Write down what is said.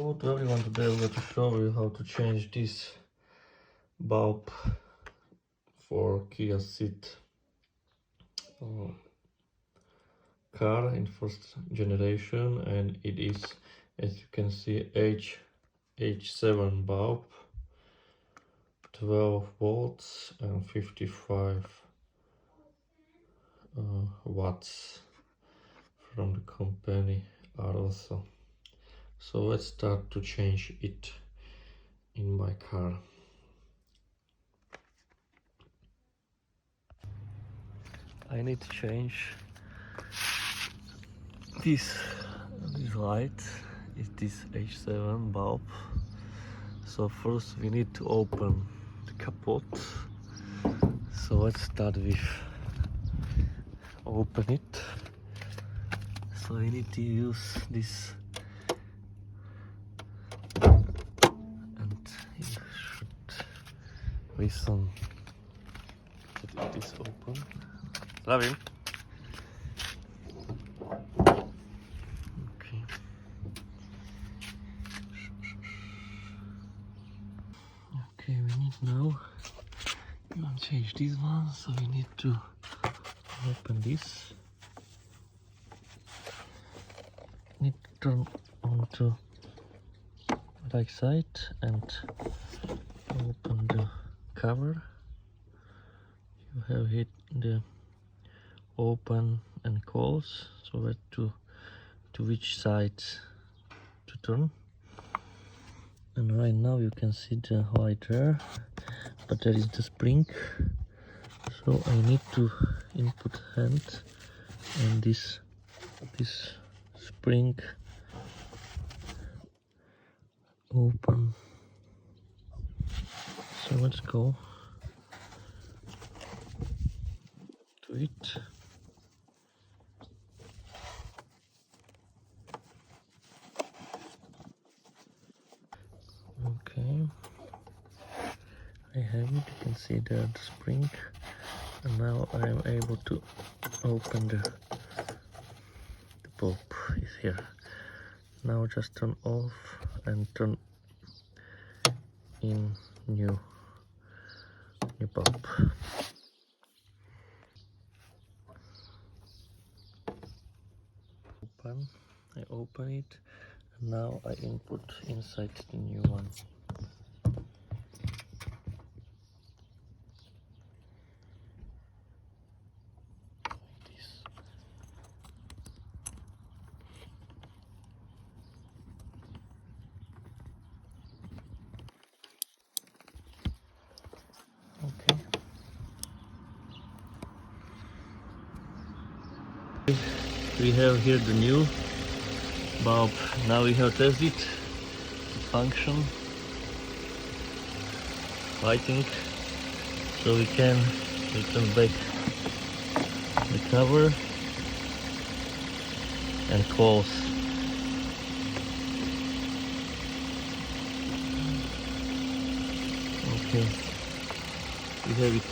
Hello to everyone, today I'm going to show you how to change this bulb for KIA Ceed car in first generation, and it is, as you can see, H7 bulb, 12 volts and 55 watts from the company are also. So let's start to change it in my car. I need to change this light. Is this H7 bulb. So first we need to open the capot. So let's start with open it. So we need to use this, and you should listen that it is open. Zdravím. Okay. Okay, we need now, we want to change this one, so we need to open this. Need to turn on to right side and open the cover. You have hit the open and close, so that to which side to turn. And right now you can see the light there, but there is the spring, so I need to input hand and this spring open. So let's go to it. Okay, I have it. You can see there the spring, and now I am able to open the bulb. Is here. Now just turn off and turn in new bulb. I open it, and now I input inside the new one. Like this. Okay. We have here the new bulb. Now we have tested the function, lighting, so we can return back the cover and close. Okay, we have it.